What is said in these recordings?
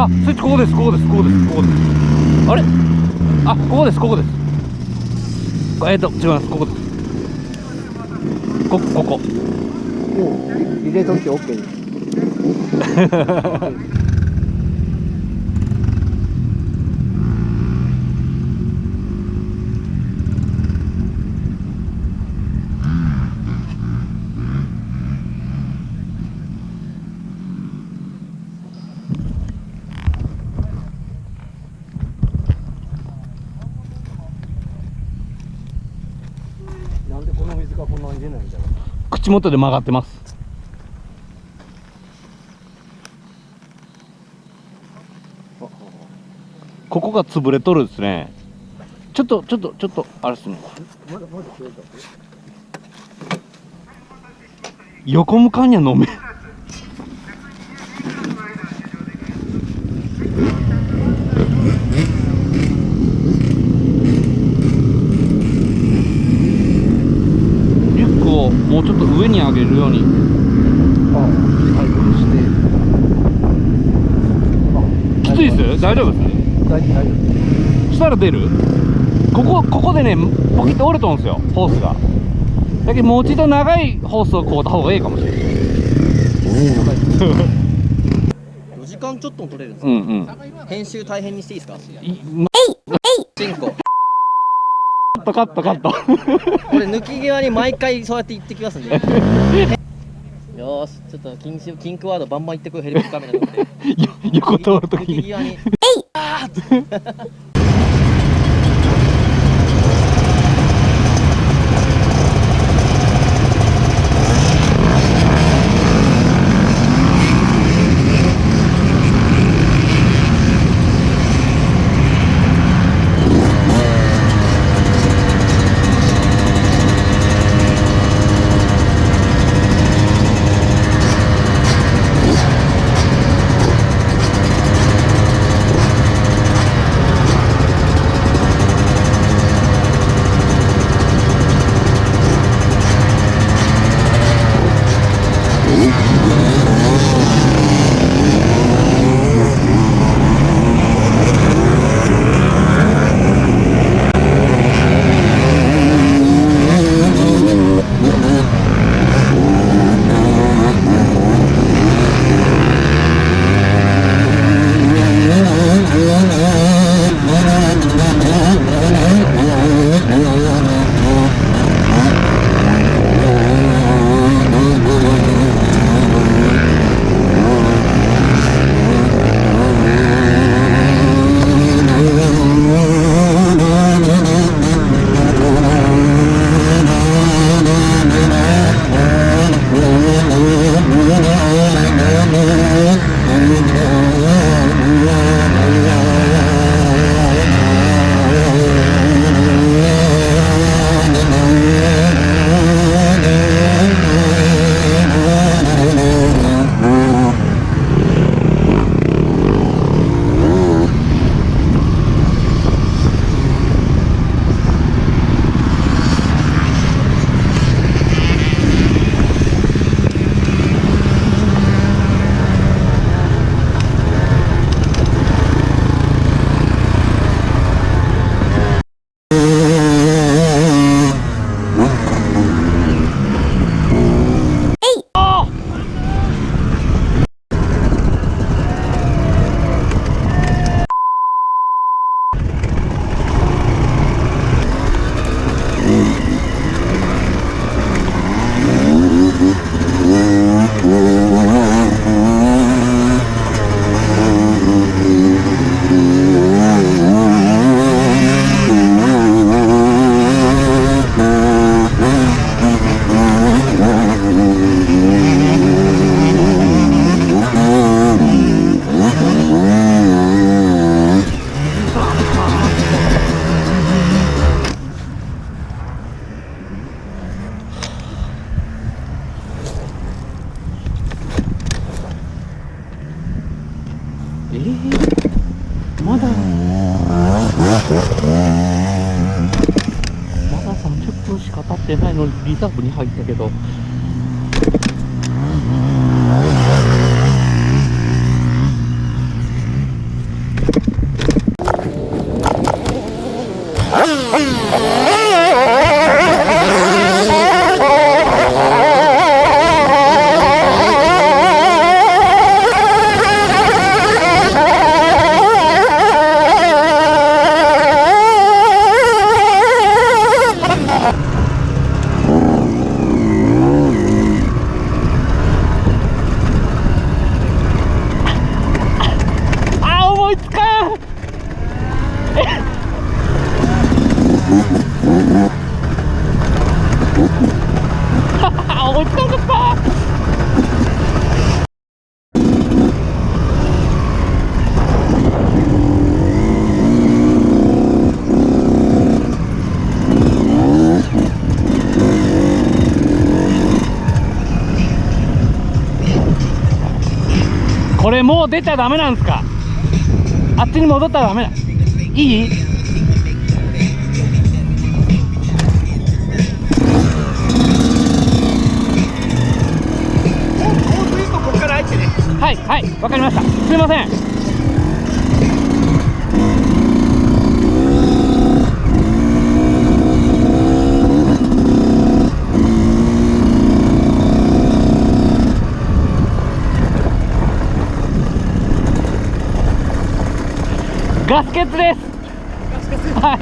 あ、スイッチここです、ここです、ここです、ここです。あれ、あ、ここです、ここです。違います、ここです。ここ。もう入れといて OK です。なんでこの水がこんなに出ないんだろう。口元で曲がってます。ここが潰れとるですね。ちょっとあれですね。まだ消えた。横向かんには飲めん。リュックをもうちょっと上に上げるように。きついです？大丈夫です？大丈夫。したら出る？ここでね、ポキッと折れとんですよ、ホースが。だけどもう一度長いホースをこうた方がいいかもしれない。4時間ちょっとも取れるんですうんうん。編集大変にしていいですか？チンコカット。これ抜き際に毎回そうやって言ってきますんで。よーし、ちょっとキンクワードバンバン言ってくるヘリコプターカメラと思って。横通るとき抜きに。際に。まだ30分しか経ってないのにリザーブに入ったけど、あ、思いつかん。思いつかなかった。これもう出ちゃダメなんですか？あっちに戻ったらダメだ。いい？はいはい、わかりました。すいません。ガス欠です。はい。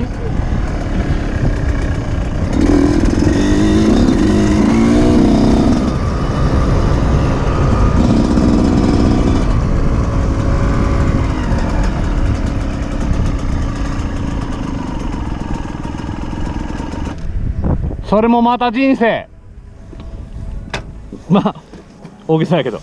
それもまた人生。まあ大げさやけど。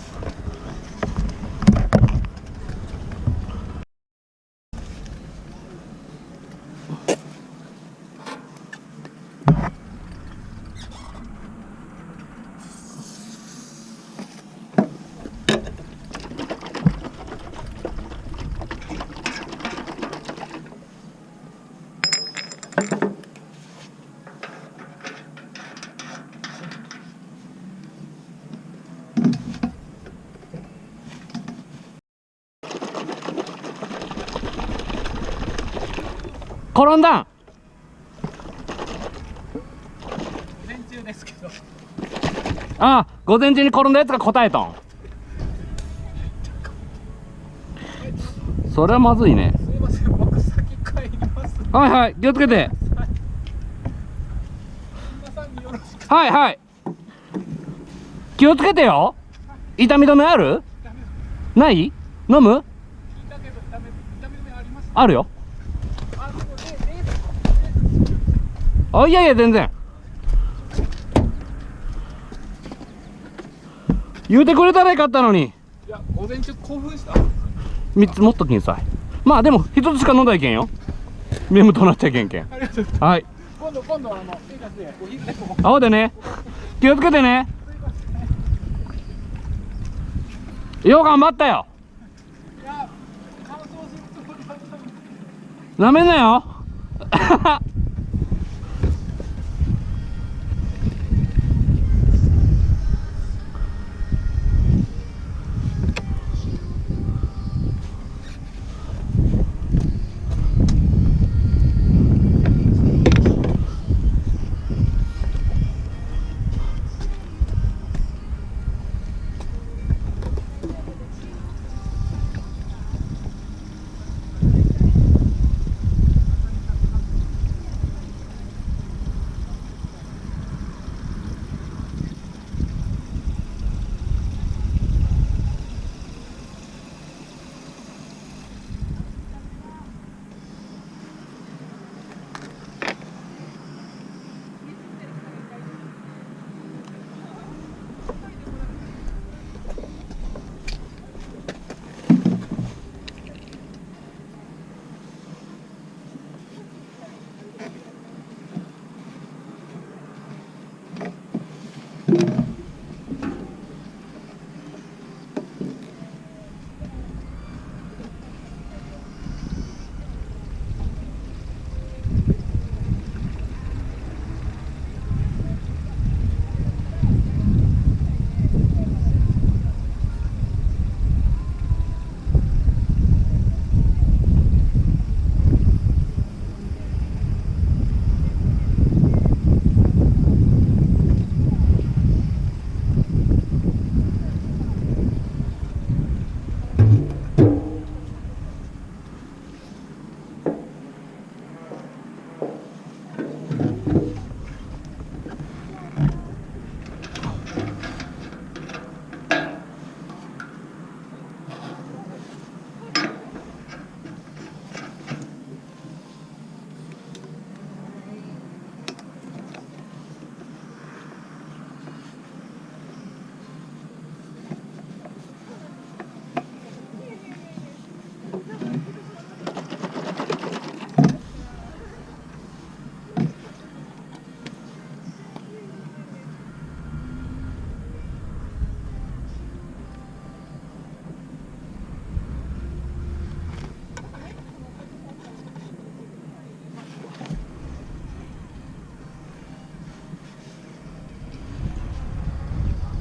転んだん。午前中ですけど。ああ、午前中に転んだやつが答えたん。それはまずいね。すいません、僕先帰ります。はいはい、気をつけて。皆さんによろしく。はいはい、気をつけてよ。痛み止めある？ない？飲む？聞いたけど、痛み止めあります？あるよ。あ、でもあ、いやいや、全然。言うてくれたらよかったのに。いや、午前中興奮した。3つ持っときんさい。まあでも1つしか飲んだらいけんよ。眠となっちゃいけんけん。ありがとうございます。はい。今度生活でお昼でも。青でね。気をつけてね。よう頑張ったよ。いや、乾燥するつもりだったのに。なめんなよ。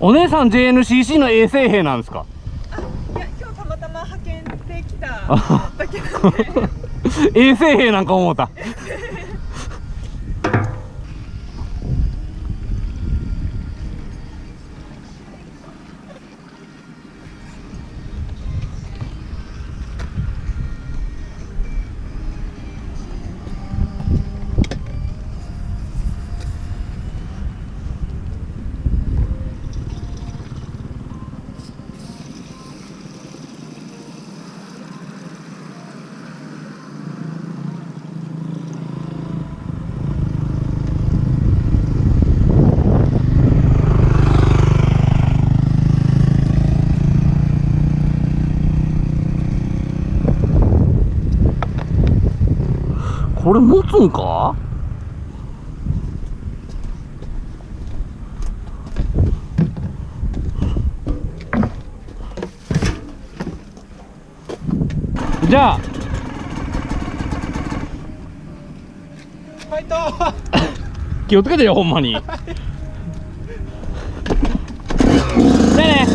お姉さん JNCC の衛生兵なんですか？いや、今日たまたま派遣できたあだけなんで。衛生兵なんか思った。これ持つんか？じゃあファイト。気をつけてよ、ほんまに。じゃあね。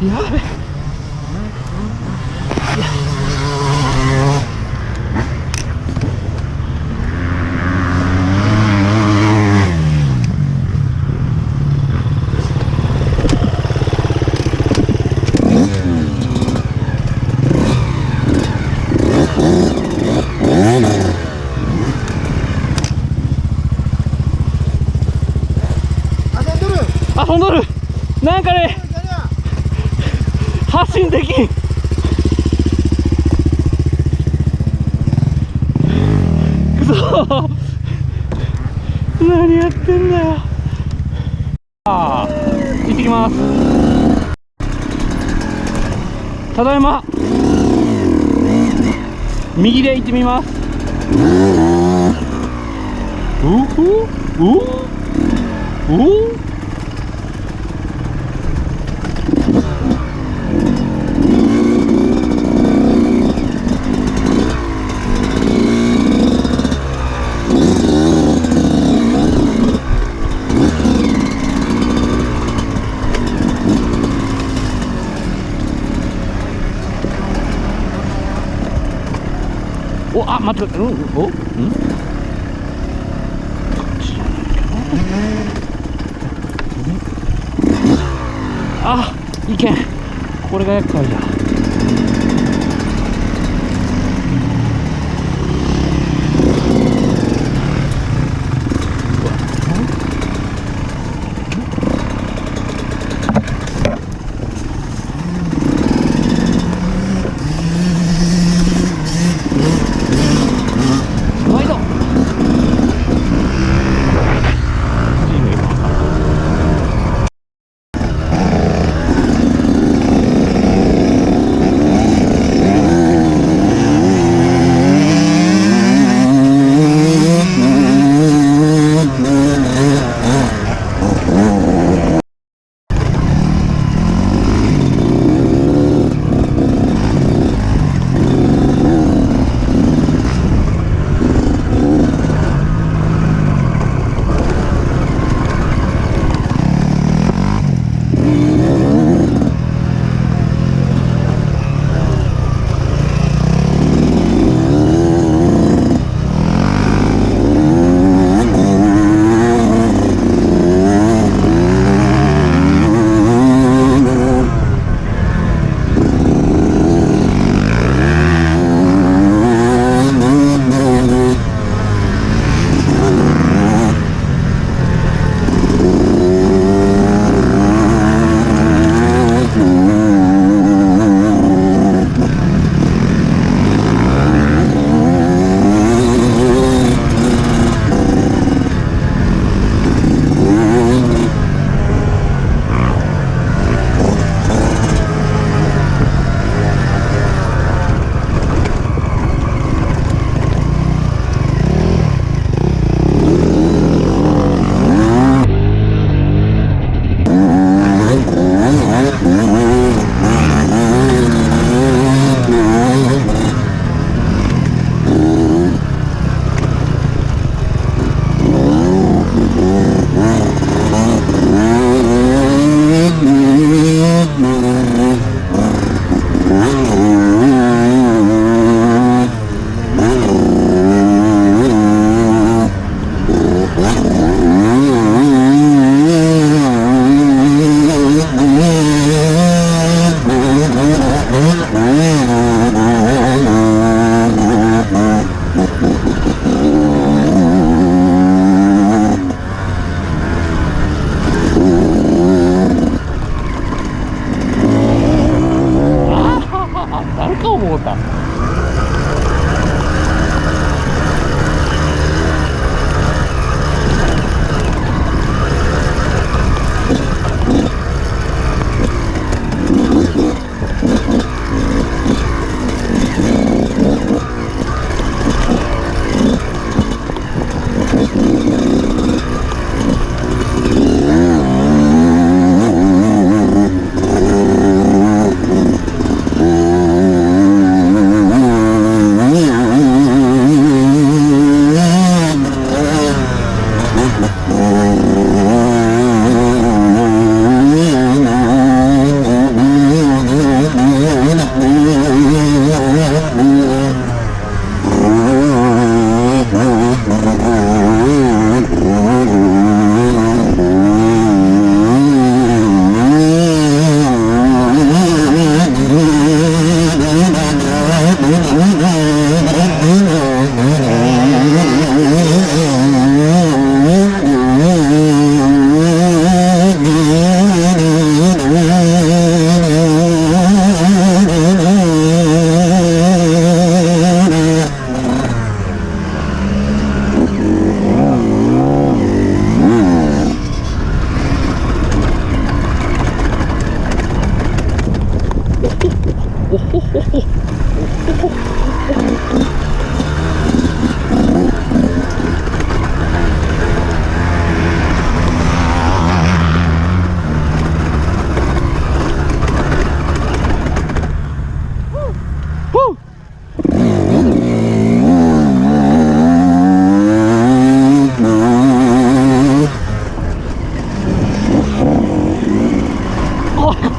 やべ。遊んどる。なんかね、発信できん。くそ。何やってんだよ。ああ、行ってきます。ただいま。右で行ってみます。お、あ、待って、お、あ、いけん。これが厄介だ。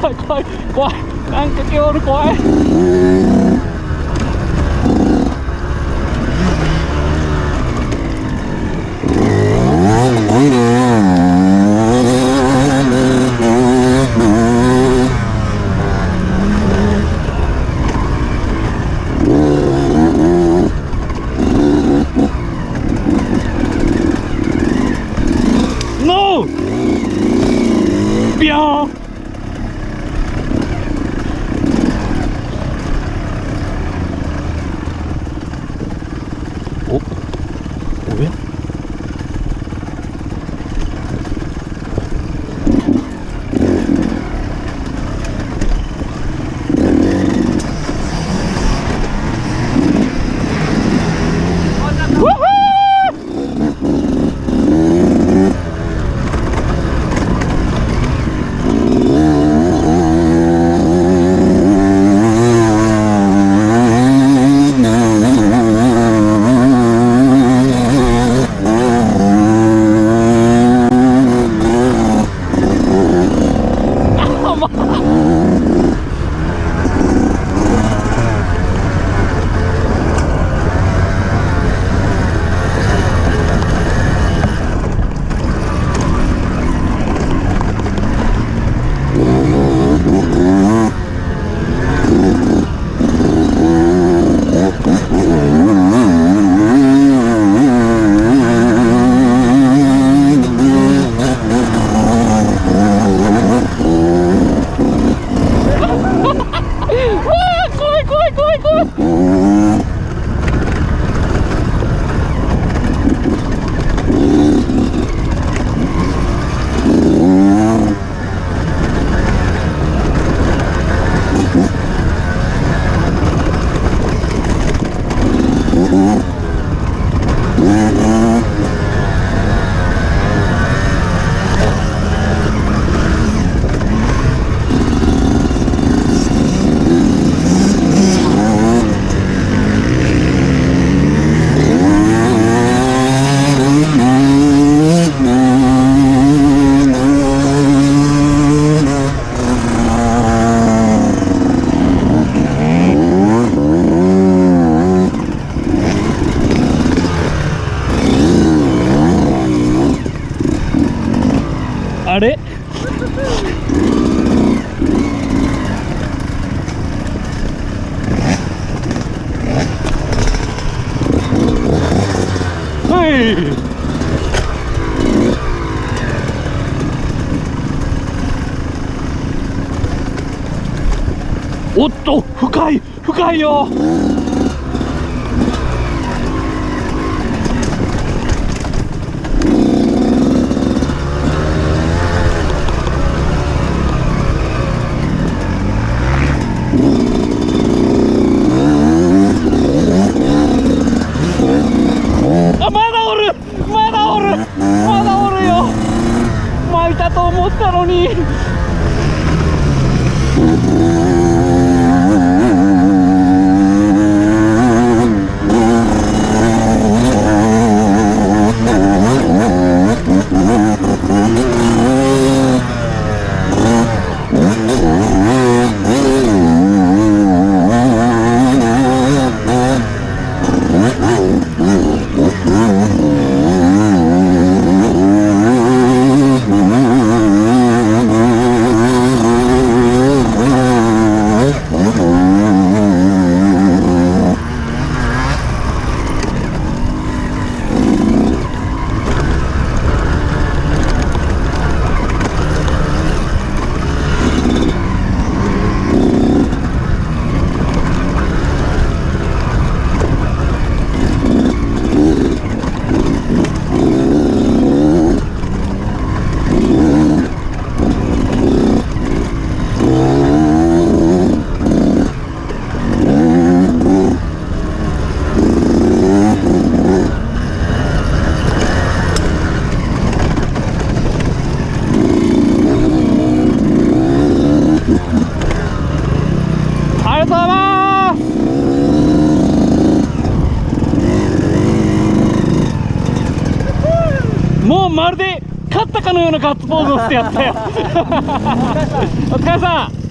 怖い怖い怖い怖い、なんか毛おる、怖い。ノービヨーン。おやあれはい。おっと、深い深いよ。あ、まだおるまだおるまだおるよ。巻いたと思ったのに。もうまるで勝ったかのようなガッツポーズをしてやったよお疲れさん